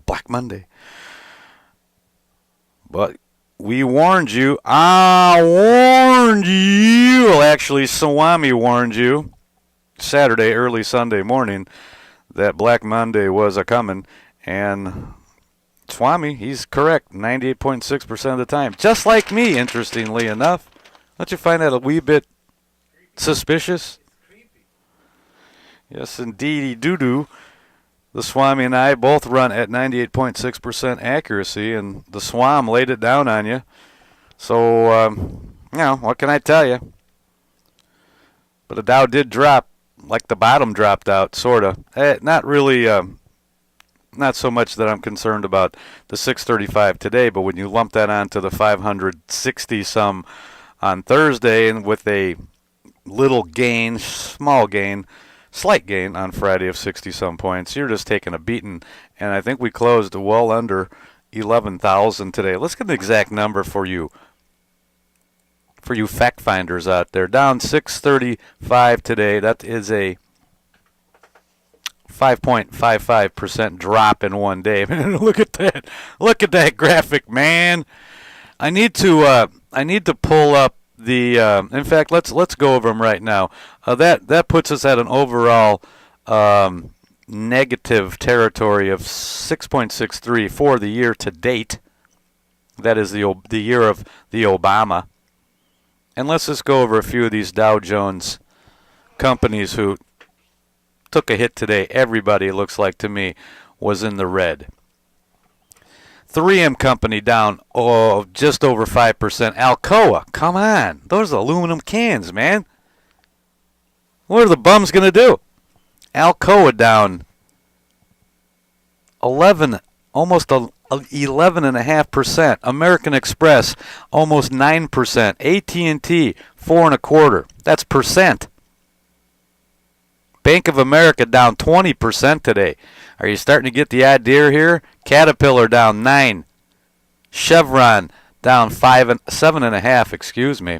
Black Monday. But we warned you. I warned you. Well, actually, Swami warned you Saturday, early Sunday morning, that Black Monday was a coming. And Swami, he's correct 98.6% of the time. Just like me, interestingly enough. Don't you find that a wee bit suspicious? Yes, indeedy doo-doo. The Swami and I both run at 98.6% accuracy, and the Swam laid it down on you. So, what can I tell you? But the Dow did drop, like the bottom dropped out, sort of. Not really, not so much that I'm concerned about the 635 today, but when you lump that onto the 560-some on Thursday, and with a little gain, small gain, slight gain on Friday of 60-some points, you're just taking a beating. And I think we closed well under 11,000 today. Let's get an exact number for you fact finders out there. Down 635 today. That is a 5.55% drop in one day. Look at that. Look at that graphic, man. I need to pull up the. In fact, let's go over them right now. That puts us at an overall negative territory of 6.63 for the year to date. That is the year of the Obama. And let's just go over a few of these Dow Jones companies who took a hit today. Everybody, it looks like to me, was in the red. 3M Company down just over 5%. Alcoa, come on. Those are aluminum cans, man. What are the bums going to do? Alcoa down 11.5%. American Express almost 9%. AT&T 4.25%. That's percent. Bank of America down 20% today. Are you starting to get the idea here? Caterpillar down 9. Chevron down 7.5. Excuse me.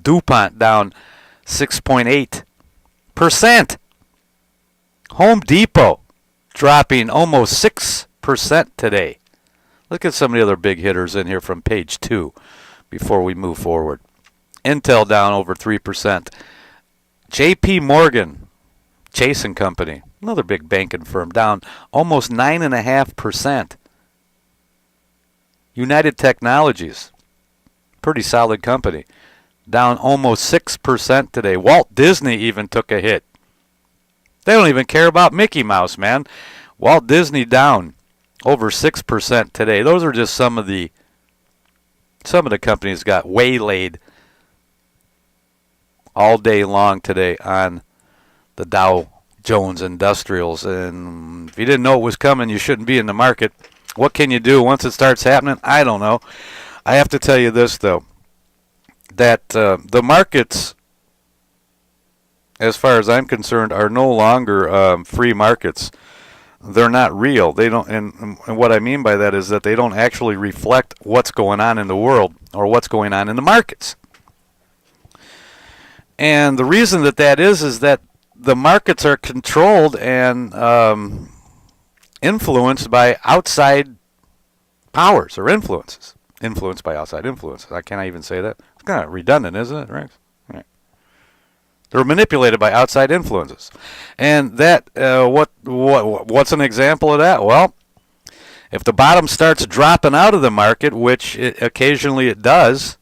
DuPont down 6.8%. Home Depot dropping almost 6% today. Look at some of the other big hitters in here from page 2 before we move forward. Intel down over 3%. J.P. Morgan, Chase & Company, another big banking firm, down almost 9.5%. United Technologies, pretty solid company, down almost 6% today. Walt Disney even took a hit. They don't even care about Mickey Mouse, man. Walt Disney down over 6% today. Those are just some of the companies got waylaid all day long today on the Dow Jones Industrials. And if you didn't know it was coming, you shouldn't be in the market. What can you do once it starts happening? I don't know. I have to tell you this, though, that the markets, as far as I'm concerned, are no longer free markets. They're not real. They don't, and what I mean by that is that they don't actually reflect what's going on in the world or what's going on in the markets. And the reason that is that the markets are controlled and influenced by outside powers or influences. Influenced by outside influences. I can't even say that. It's kind of redundant, isn't it, Rex? Right. They're manipulated by outside influences. And that, what's an example of that? Well, if the bottom starts dropping out of the market, which occasionally it does,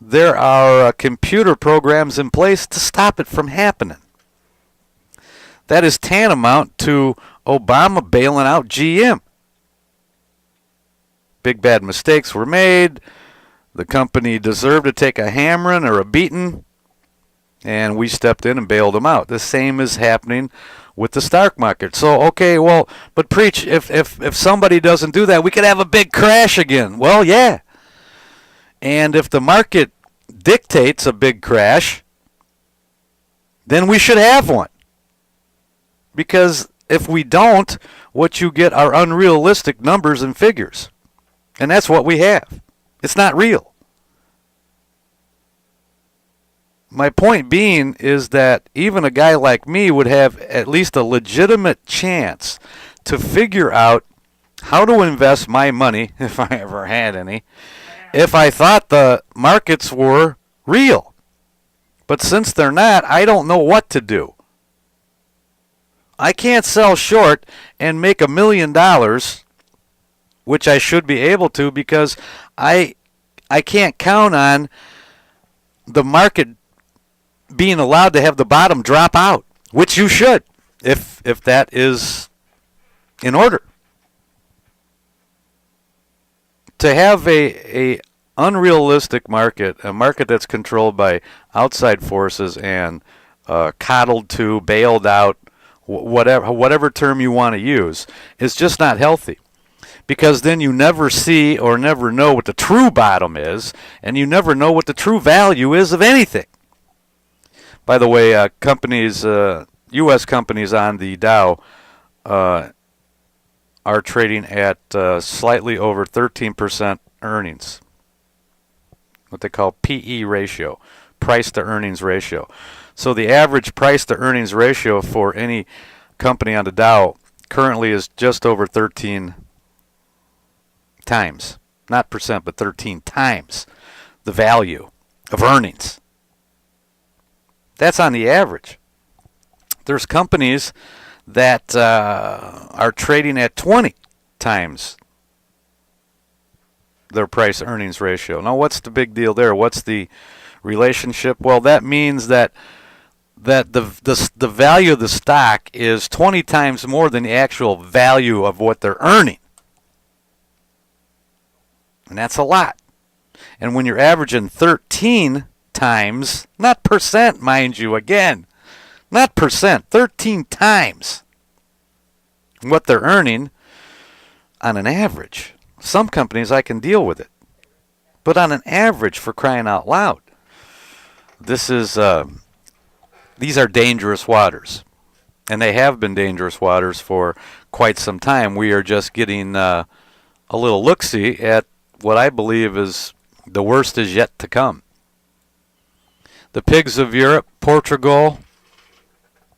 there are computer programs in place to stop it from happening. That is tantamount to Obama bailing out GM. Big bad mistakes were made. The company deserved to take a hammering or a beating, and we stepped in and bailed them out. The same is happening with the stock market. So, okay, well, but preach, if somebody doesn't do that, we could have a big crash again. Well, yeah. And if the market dictates a big crash, then we should have one. Because if we don't, what you get are unrealistic numbers and figures. And that's what we have. It's not real. My point being is that even a guy like me would have at least a legitimate chance to figure out how to invest my money, if I ever had any, if I thought the markets were real. But since they're not, I don't know what to do. I can't sell short and make $1 million, which I should be able to, because I can't count on the market being allowed to have the bottom drop out, which you should, if that is in order. To have a unrealistic market, a market that's controlled by outside forces and coddled to, bailed out, whatever term you want to use, is just not healthy. Because then you never see or never know what the true bottom is, and you never know what the true value is of anything. By the way, companies, U.S. companies on the Dow are trading at slightly over 13% earnings, what they call PE ratio, price to earnings ratio. So the average price to earnings ratio for any company on the Dow currently is just over 13 times, not percent, but 13 times the value of earnings. That's on the average. There's companies that are trading at 20 times their price earnings ratio. Now, what's the big deal there? What's the relationship? Well, that means that the value of the stock is 20 times more than the actual value of what they're earning. And that's a lot. And when you're averaging 13 times, not percent, mind you, again, not percent, 13 times what they're earning on an average. Some companies I can deal with it. But on an average, for crying out loud, these are dangerous waters. And they have been dangerous waters for quite some time. We are just getting a little look-see at what I believe is the worst is yet to come. The pigs of Europe, Portugal,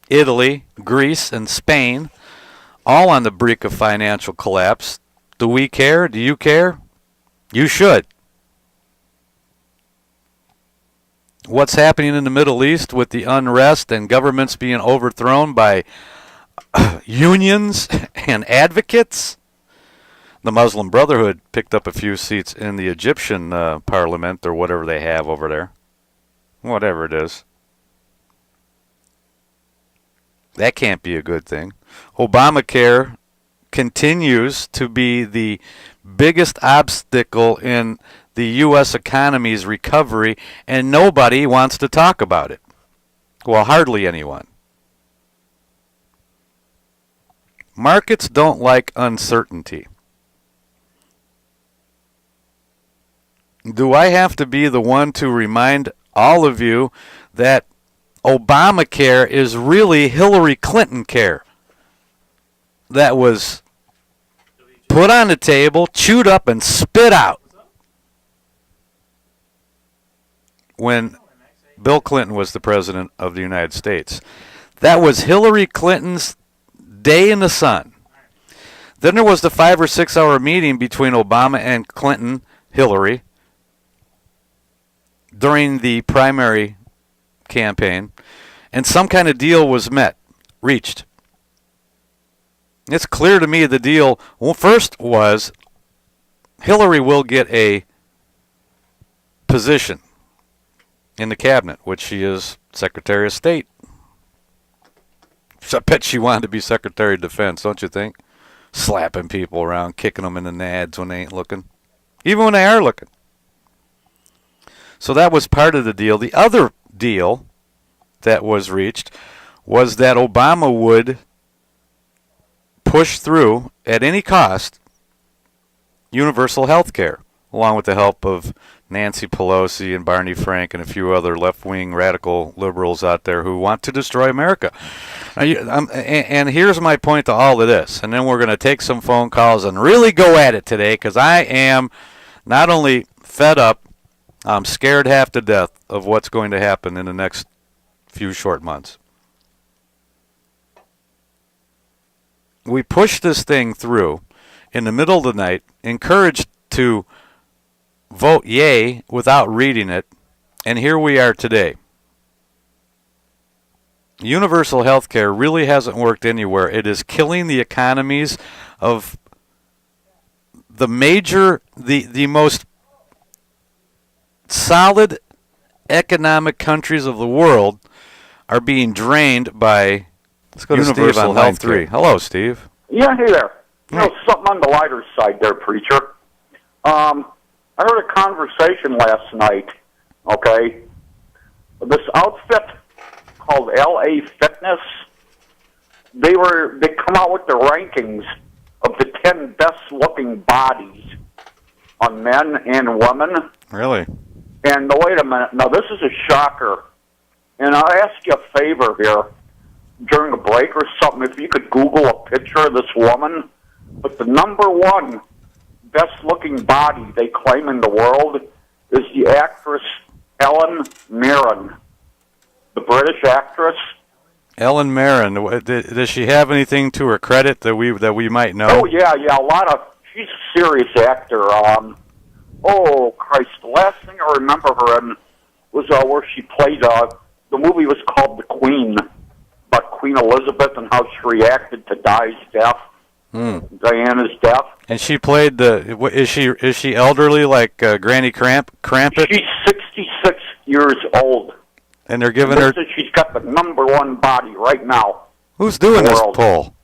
Italy, Greece, and Spain, all on the brink of financial collapse. Do we care? Do you care? You should. What's happening in the Middle East with the unrest and governments being overthrown by unions and advocates? The Muslim Brotherhood picked up a few seats in the Egyptian parliament, or whatever they have over there. Whatever it is. That can't be a good thing. Obamacare continues to be the biggest obstacle in the U.S. economy's recovery, and nobody wants to talk about it. Well, hardly anyone. Markets don't like uncertainty. Do I have to be the one to remind all of you that Obamacare is really Hillary Clinton care? That was put on the table, chewed up, and spit out when Bill Clinton was the president of the United States. That was Hillary Clinton's day in the sun. Then there was the 5 or 6 hour meeting between Obama and Clinton, Hillary, during the primary campaign, and some kind of deal was reached. It's clear to me the deal, well, first was Hillary will get a position in the cabinet, which she is Secretary of State. I bet she wanted to be Secretary of Defense, don't you think? Slapping people around, kicking them in the nads when they ain't looking, even when they are looking. So that was part of the deal. The other deal that was reached was that Obama would push through, at any cost, universal health care, along with the help of Nancy Pelosi and Barney Frank and a few other left-wing radical liberals out there who want to destroy America. And here's my point to all of this, and then we're going to take some phone calls and really go at it today, because I am not only fed up, I'm scared half to death of what's going to happen in the next few short months. we pushed this thing through in the middle of the night, encouraged to vote yay without reading it, and here we are today. Universal health care really hasn't worked anywhere. It is killing the economies of the most solid economic countries of the world are being drained by Let's go to Universal Steve on Health line 3. Hello, Steve. Yeah, hey there. You know, something on the lighter side there, preacher. I heard a conversation last night, okay? This outfit called LA Fitness, they come out with the rankings of the 10 best-looking bodies on men and women. Really? And wait a minute. Now, this is a shocker. And I'll ask you a favor here. During a break or something, if you could Google a picture of this woman. But the number one best-looking body they claim in the world is the actress Helen Mirren, the British actress. Ellen Mirren, does she have anything to her credit that we might know? Oh, yeah, she's a serious actor. Oh, Christ, the last thing I remember her in was where she played, the movie was called The Queen, about Queen Elizabeth and how she reacted to Diana's death. And she played is she elderly like Granny Crampet? She's 66 years old. And they're giving her... She's got the number one body right now. Who's doing this poll?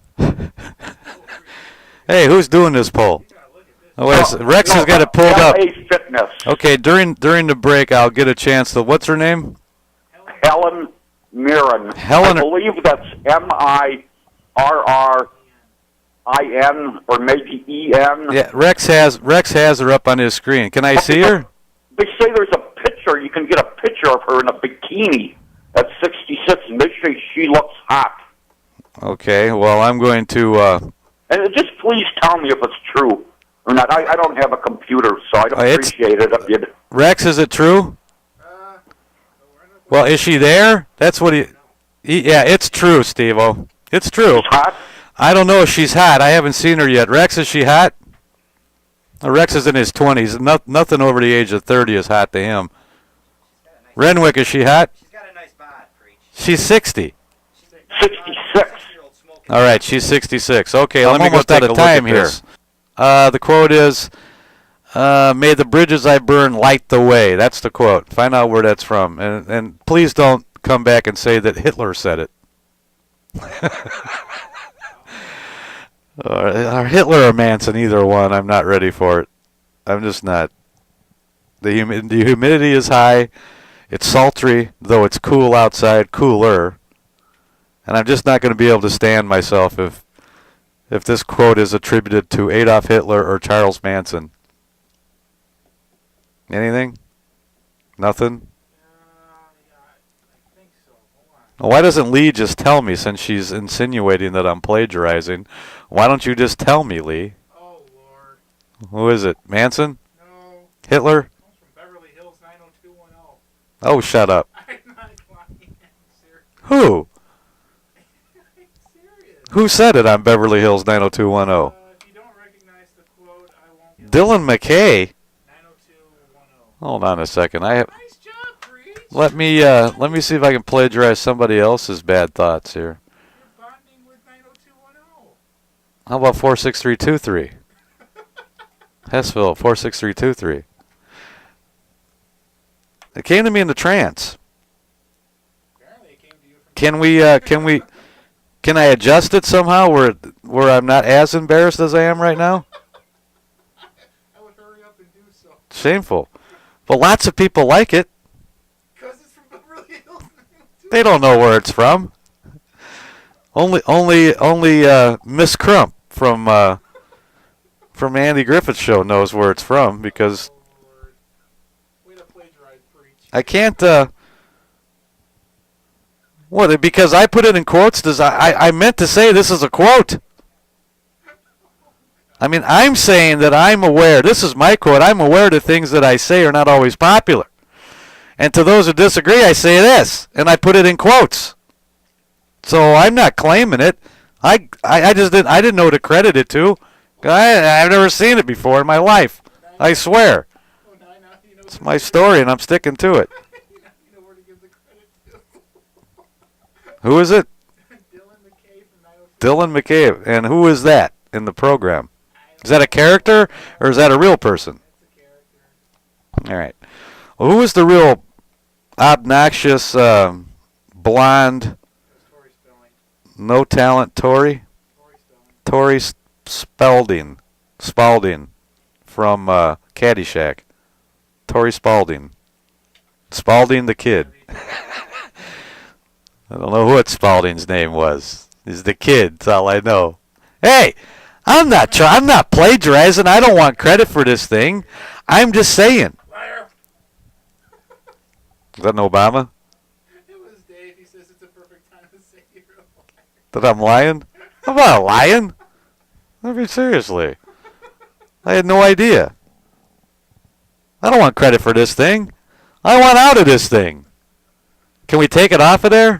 Hey, who's doing this poll? Oh, wait, Rex has got it pulled up. LA Fitness. Okay, during the break, I'll get a chance to... What's her name? Helen Mirren. I believe that's Mirrin or maybe EN. Yeah, Rex has her up on his screen. Can I see her? They say there's a picture. You can get a picture of her in a bikini at 66, and they say she looks hot. Okay, well, I'm going to... And just please tell me if it's true or not. I don't have a computer, so I'd appreciate it if you'd... Rex, is it true? Well, is she there? That's what yeah, it's true, Steve-O. It's true. She's hot? I don't know if she's hot. I haven't seen her yet. Rex, is she hot? Rex is in his 20s. Nothing over the age of 30 is hot to him. Renwick, is she hot? She's got a nice bod, Preach. She's 60. 66. All right, she's 66. Okay, let me go take a look at this. The quote is, may the bridges I burn light the way. That's the quote. Find out where that's from. And please don't come back and say that Hitler said it. Or Hitler or Manson, either one. I'm not ready for it. I'm just not. The humidity is high. It's sultry, though it's cool outside, cooler. And I'm just not going to be able to stand myself if this quote is attributed to Adolf Hitler or Charles Manson. Anything? Nothing? I think so. Hold on. Why doesn't Lee just tell me, since she's insinuating that I'm plagiarizing? Why don't you just tell me, Lee? Oh, Lord. Who is it? Manson? No. Hitler? It comes from Beverly Hills 90210. Oh, shut up. I'm not lying. I'm serious. Who? I'm serious. Who said it on Beverly Hills 90210? If you don't recognize the quote, I won't. Dylan McKay? 90210. Hold on a second. I have. Nice job, Preach. Let me see if I can plagiarize somebody else's bad thoughts here. You're bonding with 90210. How about 46323? Hessville 46323. It came to me in the trance. Apparently it came to you from Can I adjust it somehow where I'm not as embarrassed as I am right now? I would hurry up and do so. Shameful. But lots of people like it. Because it's from Beverly Hills 90210. They don't know where it's from. Only Miss Crump from Andy Griffith's show knows where it's from, because Oh, Lord. Way to plagiarize, Preach. I can't. What? Because I put it in quotes. I meant to say this is a quote. I mean, I'm saying that I'm aware. This is my quote. I'm aware that things that I say are not always popular. And to those who disagree, I say this, and I put it in quotes. So I'm not claiming it. I just didn't know to credit it to. I've never seen it before in my life. I swear. Oh, now you know It's my story, and I'm sticking to it. you know where to give the credit to. Who is it? Dylan McKay from 902. Dylan McKay. And who is that in the program? Is that a character, or is that a real person? That's a character. All right. Well, who is the real obnoxious, blonde, It was Tori Spelling. no talent Tory? Tori Spelling. Tori Spalding from Caddyshack. Tori Spalding. Spalding the kid. I don't know what Spalding's name was. He's the kid. That's all I know. Hey, I'm not plagiarizing. I don't want credit for this thing. I'm just saying. Liar. Is that an Obama? It was Dave. He says it's a perfect time to say you're a liar. That I'm lying? I'm not lying. I mean, seriously. I had no idea. I don't want credit for this thing. I want out of this thing. Can we take it off of there?